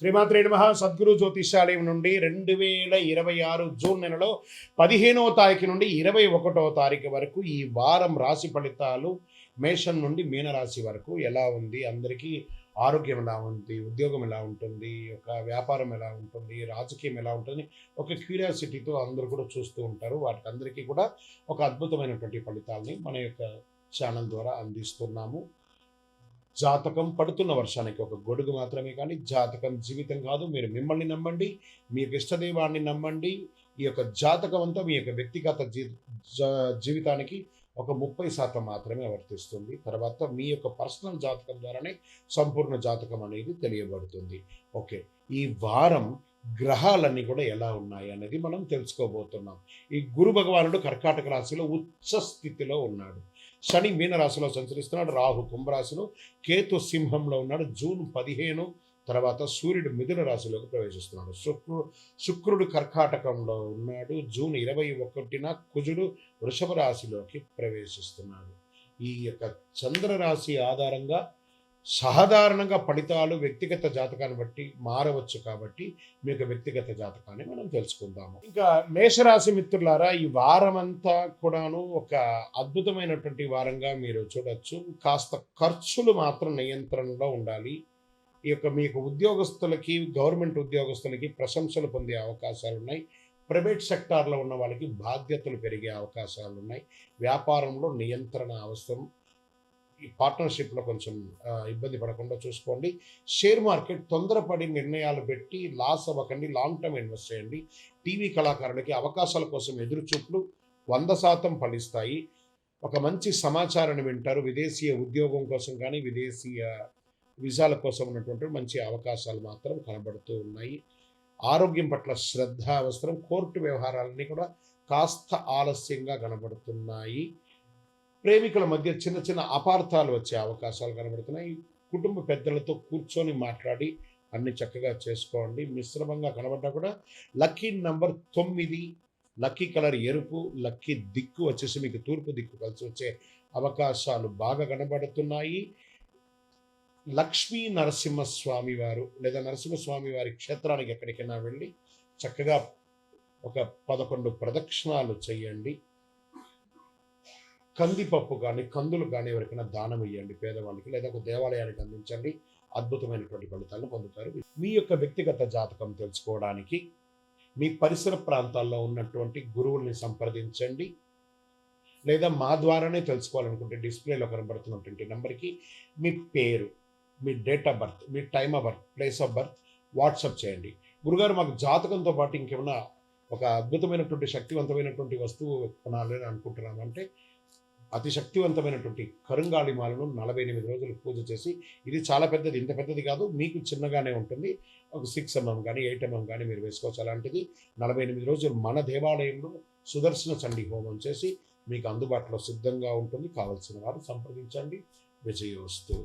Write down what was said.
శ్రీమాత్రే నమః. సద్గురు జ్యోతిషాలయం నుండి 2026 జూన్ నెలలో 15వ తారీఖు నుండి 21వ తారీఖు వరకు ఈ వారం రాశి ఫలితాలు మేషం నుండి మీనరాశి వరకు ఎలా ఉంది, అందరికీ ఆరోగ్యం ఎలా ఉంది, ఉద్యోగం ఎలా ఉంటుంది, ఒక వ్యాపారం ఎలా ఉంటుంది, రాజకీయం ఎలా ఉంటుంది, ఒక క్యూరియాసిటీతో అందరూ కూడా చూస్తూ ఉంటారు. వాటికి అందరికీ కూడా ఒక అద్భుతమైనటువంటి ఫలితాలని మన యొక్క ఛానల్ ద్వారా అందిస్తున్నాము. జాతకం పడుతున్న వర్షానికి ఒక గొడుగు మాత్రమే, కానీ జాతకం జీవితం కాదు. మీరు మిమ్మల్ని నమ్మండి, మీ యొక్క ఇష్టదైవాన్ని నమ్మండి. ఈ యొక్క జాతకం అంతా మీ యొక్క వ్యక్తిగత జీవితానికి ఒక 30% మాత్రమే వర్తిస్తుంది. తర్వాత మీ యొక్క పర్సనల్ జాతకం ద్వారానే సంపూర్ణ జాతకం అనేది తెలియబడుతుంది. ఓకే, ఈ వారం గ్రహాలన్నీ కూడా ఎలా ఉన్నాయి అనేది మనం తెలుసుకోబోతున్నాం. ఈ గురు భగవానుడు కర్కాటక రాశిలో ఉచ్చ స్థితిలో ఉన్నాడు. శని మీనరాశిలో సంచరిస్తున్నాడు. రాహు కుంభరాశిలో, కేతు సింహంలో ఉన్నాడు. జూన్ 15 తర్వాత సూర్యుడు మిథున రాశిలోకి ప్రవేశిస్తున్నాడు. శుక్రుడు కర్కాటకంలో ఉన్నాడు. జూన్ 21న కుజుడు వృషభ రాశిలోకి ప్రవేశిస్తున్నాడు. ఈ యొక్క చంద్రరాశి ఆధారంగా సాధారణంగా ఫలితాలు వ్యక్తిగత జాతకాన్ని బట్టి మారవచ్చు. కాబట్టి మీ యొక్క వ్యక్తిగత జాతకాన్ని మనం తెలుసుకుందాము. ఇంకా మేషరాశి మిత్రులారా, ఈ వారం అంతా కూడాను ఒక అద్భుతమైనటువంటి వారంగా మీరు చూడొచ్చు. కాస్త ఖర్చులు మాత్రం నియంత్రణలో ఉండాలి. ఈ యొక్క మీకు ఉద్యోగస్తులకి, గవర్నమెంట్ ఉద్యోగస్తులకి ప్రశంసలు పొందే అవకాశాలు ఉన్నాయి. ప్రైవేట్ సెక్టార్లో ఉన్న వాళ్ళకి బాధ్యతలు పెరిగే అవకాశాలు ఉన్నాయి. వ్యాపారంలో నియంత్రణ అవసరం. ఈ పార్ట్నర్షిప్లో కొంచెం ఇబ్బంది పడకుండా చూసుకోండి. షేర్ మార్కెట్ తొందరపడి నిర్ణయాలు పెట్టి లాస్ అవ్వకండి. లాంగ్ టర్మ్ ఇన్వెస్ట్ చేయండి. టీవీ కళాకారులకి అవకాశాల కోసం ఎదురుచూపులు 100% ఫలిస్తాయి. ఒక మంచి సమాచారాన్ని వింటారు. విదేశీయ ఉద్యోగం కోసం కానీ, విదేశీయ వీసాల కోసం ఉన్నటువంటి మంచి అవకాశాలు మాత్రం కనబడుతూ ఉన్నాయి. ఆరోగ్యం పట్ల శ్రద్ధ అవసరం. కోర్టు వ్యవహారాలన్నీ కూడా కాస్త ఆలస్యంగా కనబడుతున్నాయి. ప్రేమికుల మధ్య చిన్న చిన్న అపార్థాలు వచ్చే అవకాశాలు కనబడుతున్నాయి. కుటుంబ పెద్దలతో కూర్చొని మాట్లాడి అన్ని చక్కగా చేసుకోండి. మిశ్రమంగా కనబడ్డా కూడా లక్కీ నంబర్ 9, లక్కీ కలర్ ఎరుపు, లక్కీ దిక్కు వచ్చేసి మీకు తూర్పు దిక్కు కలిసి వచ్చే అవకాశాలు బాగా కనబడుతున్నాయి. లక్ష్మీ నరసింహస్వామి వారు లేదా నరసింహస్వామి వారి క్షేత్రానికి ఎక్కడికైనా వెళ్ళి చక్కగా ఒక 11 ప్రదక్షిణాలు చేయండి. కందిపప్పు కానీ, కందులు కానీ ఎవరికైనా దానం ఇవ్వండి పేదవాళ్ళకి, లేదా ఒక దేవాలయానికి అందించండి. అద్భుతమైనటువంటి ఫలితాలను పొందుతారు. మీ యొక్క వ్యక్తిగత జాతకం తెలుసుకోవడానికి మీ పరిసర ప్రాంతాల్లో ఉన్నటువంటి గురువుల్ని సంప్రదించండి, లేదా మా ద్వారానే తెలుసుకోవాలనుకుంటే డిస్ప్లేలో కనబడుతున్నటువంటి నెంబర్కి మీ పేరు, మీ డేట్ ఆఫ్ బర్త్, మీ time of birth, place of birth WhatsApp చేయండి. గురుగారు, మాకు జాతకంతో పాటు ఇంకేమైనా ఒక అద్భుతమైనటువంటి శక్తివంతమైనటువంటి వస్తువు కొనాలని అనుకుంటున్నామంటే, అతి శక్తివంతమైనటువంటి కరుంగాళి మాలను 48 రోజులు పూజ చేసి, ఇది చాలా పెద్దది, ఇంత పెద్దది కాదు, మీకు చిన్నగానే ఉంటుంది, ఒక 6 mm కానీ 8 mm కానీ మీరు వేసుకోవచ్చు. అలాంటిది 48 రోజులు మన దేవాలయంలో సుదర్శన చండీ హోమం చేసి మీకు అందుబాటులో సిద్ధంగా ఉంటుంది. కావలసిన వారు సంప్రదించండి. విజయోస్తు.